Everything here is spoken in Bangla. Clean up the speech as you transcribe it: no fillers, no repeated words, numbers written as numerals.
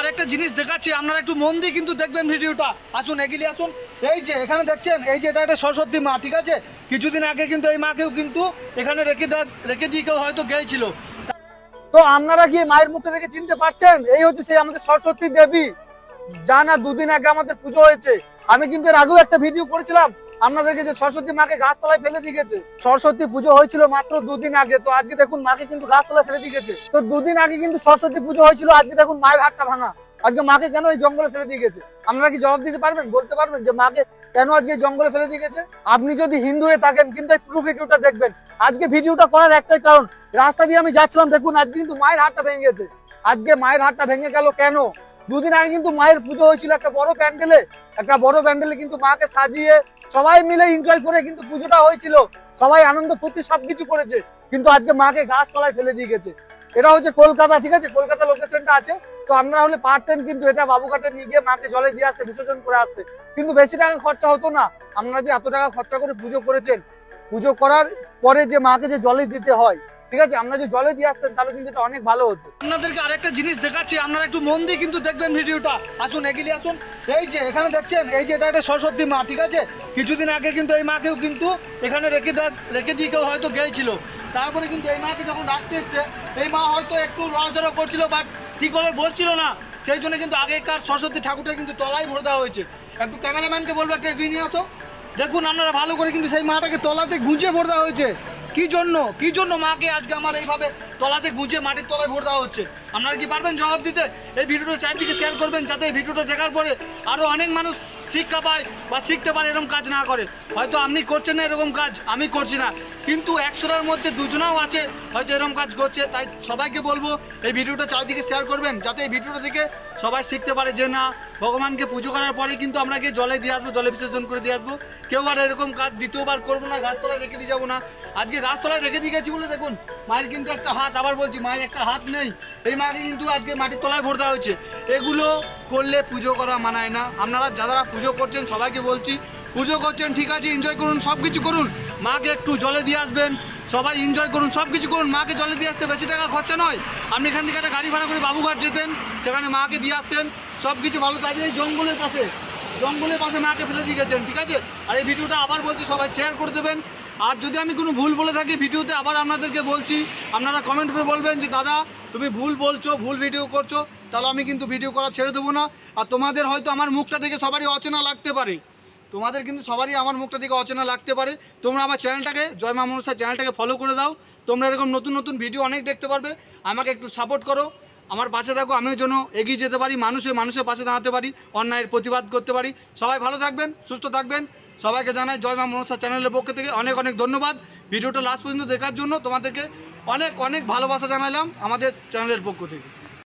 আরেকটা জিনিস দেখাচ্ছি, আপনারা একটু মন দিয়ে কিন্তু দেখবেন ভিডিওটা। আসুন এগিয়ে আসুন। এই যে এখানে দেখছেন, এই যে এটা একটা সরস্বতী মা, ঠিক আছে। কিছুদিন আগে কিন্তু এই মাকেও কিন্তু এখানে রেখে দিয়ে কেউ হয়তো গিয়েছিল। তো আপনারা কি মায়ের মুখটা দেখে চিনতে পারছেন? এই হচ্ছে সেই আমাদের সরস্বতী দেবী, যা না দুদিন আগে আমাদের পুজো হয়েছে। আমি কিন্তু এর আগেও একটা ভিডিও করেছিলাম আপনাদেরকে, যে সরস্বতী মাকে গাছতলায় ফেলে দিয়ে গেছে। সরস্বতী পুজো হয়েছিল মাত্র দুদিন আগে, তো আজকে দেখুন মাকে কিন্তু গাছতলায় ফেলে দিয়ে গেছে। তো দুদিন আগে কিন্তু সরস্বতী পুজো হয়েছিল, আজকে দেখুন মায়ের হাতটা ভাঙা। আজকে মাকে কেন এই জঙ্গলে ফেলে দিয়ে গেছে? আপনারা কি জবাব দিতে পারবেন, বলতে পারবেন যে মাকে কেন আজকে জঙ্গলে ফেলে দিয়ে গেছে? আপনি যদি হিন্দু হয়ে থাকেন কিন্তু এই পুরো ভিডিওটা দেখবেন। আজকে ভিডিওটা করার একটাই কারণ, রাস্তা দিয়ে আমি যাচ্ছিলাম, দেখুন আজকে কিন্তু মায়ের হাতটা ভেঙে গেছে। আজকে মায়ের হাতটা ভেঙে গেল কেন? দুদিন আগে কিন্তু মায়ের পুজো হয়েছিল একটা বড় প্যান্ডেলে কিন্তু মাকে সাজিয়ে সবাই মিলে এনজয় করে কিন্তু পুজোটা হয়েছিল। সবাই আনন্দ ফুর্তি সবকিছু করেছে, কিন্তু আজকে মাকে গাছতলায় ফেলে দিয়ে গেছে। এটা হচ্ছে কলকাতা, ঠিক আছে, কলকাতা লোকেশনটা আছে। তো আপনারা হলে পারতেন কিন্তু এটা বাবুঘাটে নিয়ে গিয়ে মাকে জলে দিয়ে আসতে, বিসর্জন করে আসতে, কিন্তু বেশি টাকা খরচা হতো না। আপনারা যে এত টাকা খরচা করে পুজো করেছেন, পুজো করার পরে যে মাকে যে জলে দিতে হয়, ঠিক আছে, আমরা যে জলে দিয়ে আসতেন তাহলে কিন্তু এটা অনেক ভালো হতো। আপনাদেরকে আরেকটা জিনিস দেখাচ্ছি, আপনারা একটু মন দিয়ে কিন্তু দেখবেন ভিডিওটা। আসুন এগিয়ে আসুন। এই যে এখানে দেখছেন, এই যে এটা একটা সরস্বতী মা, ঠিক আছে। কিছুদিন আগে কিন্তু এই মাকেও কিন্তু এখানে রেখে দিয়ে কেউ হয়তো গিয়েছিল। তারপরে কিন্তু এই মাকে যখন রাখতে এসছে, এই মা হয়তো একটু লড়াচড়া করছিল বা ঠিকভাবে বসছিল না, সেই জন্য কিন্তু আগেকার সরস্বতী ঠাকুরটা কিন্তু তলায় ভরে দেওয়া হয়েছে। একটু ক্যামেরাম্যানকে বলবো একটা এগিয়ে নিয়ে আসো। দেখুন আপনারা ভালো করে, কিন্তু সেই মাটাকে তলাতে গুঁজে ভরে দেওয়া হয়েছে। কি জন্য মাকে আজকে আমার এইভাবে তলাতে গুঁজে মাটির তলায় ভরে দেওয়া হচ্ছে? আপনারা কি পারবেন জবাব দিতে? এই ভিডিওটা চারদিকে শেয়ার করবেন, যাতে এই ভিডিওটা দেখার পরে আরও অনেক মানুষ শিক্ষা পায় বা শিখতে পারে, এরকম কাজ না করে। হয়তো আপনি করছেন না এরকম কাজ, আমি করছি না, কিন্তু 100টার মধ্যে দুজনাও আছে হয়তো এরকম কাজ করছে। তাই সবাইকে বলবো এই ভিডিওটা চারদিকে শেয়ার করবেন, যাতে এই ভিডিওটা দেখে সবাই শিখতে পারে যে না, ভগবানকে পুজো করার পরে কিন্তু আমরা গিয়ে জলে দিয়ে আসবো, জলে বিসর্জন করে দিয়ে আসবো। কেউ আর এরকম কাজ দ্বিতীয়বার করবো না, গাছতলায় রেখে দিয়ে যাবো না। আজকে গাছতলায় রেখে দিয়ে গেছি বলে দেখুন মায়ের কিন্তু একটা হাত, আবার বলছি মায়ের একটা হাত নেই। এই মাকে কিন্তু আজকে মাটির তলায় ভরে দেওয়া হয়েছে। এগুলো করলে পুজো করা মানায় না। আপনারা যারা পুজো করছেন সবাইকে বলছি, পুজো করছেন ঠিক আছে, এনজয় করুন, সব কিছু করুন, মাকে একটু জলে দিয়ে আসবেন, সবাই এনজয় করুন, সব কিছু করুন। মাকে জলে দিয়ে আসতে বেশি টাকা খরচা নয়। আপনি এখান থেকে একটা গাড়ি ভাড়া করে বাবুঘাট যেতেন, সেখানে মাকে দিয়ে আসতেন, সব কিছু ভালো থাকে। এই জঙ্গলের পাশে মাকে ফেলে দিয়ে গেছেন, ঠিক আছে। আর এই ভিডিওটা আবার বলছি সবাই শেয়ার করে দেবেন। আর যদি আমি কোনো ভুল বলে থাকি ভিডিওতে, আবার আপনাদেরকে বলছি, আপনারা কমেন্ট করে বলবেন যে দাদা তুমি ভুল বলছো, ভুল ভিডিও করছো, তাহলে আমি কিন্তু ভিডিও করা ছেড়ে দেবো না। আর তোমাদের হয়তো আমার মুখটা দেখে সবারই অচেনা লাগতে পারে, তোমাদের কিন্তু সবারই আমার মুখটা দেখে অচেনা লাগতে পারে। তোমরা আমার চ্যানেলটাকে, জয় মা মনসা চ্যানেলটাকে ফলো করে দাও। তোমরা এরকম নতুন নতুন ভিডিও অনেক দেখতে পারবে। আমাকে একটু সাপোর্ট করো, আমার পাশে থাকো, আমিও যেন এগিয়ে যেতে পারি, মানুষের পাশে দাঁড়াতে পারি, অন্যায়ের প্রতিবাদ করতে পারি। সবাই ভালো থাকবেন, সুস্থ থাকবেন। সবাইকে জানাই জয় মা মনসা চ্যানেলের পক্ষ থেকে অনেক অনেক ধন্যবাদ। ভিডিওটা লাস্ট পর্যন্ত দেখার জন্য তোমাদেরকে অনেক অনেক ভালোবাসা জানালাম আমাদের চ্যানেলের পক্ষ থেকে।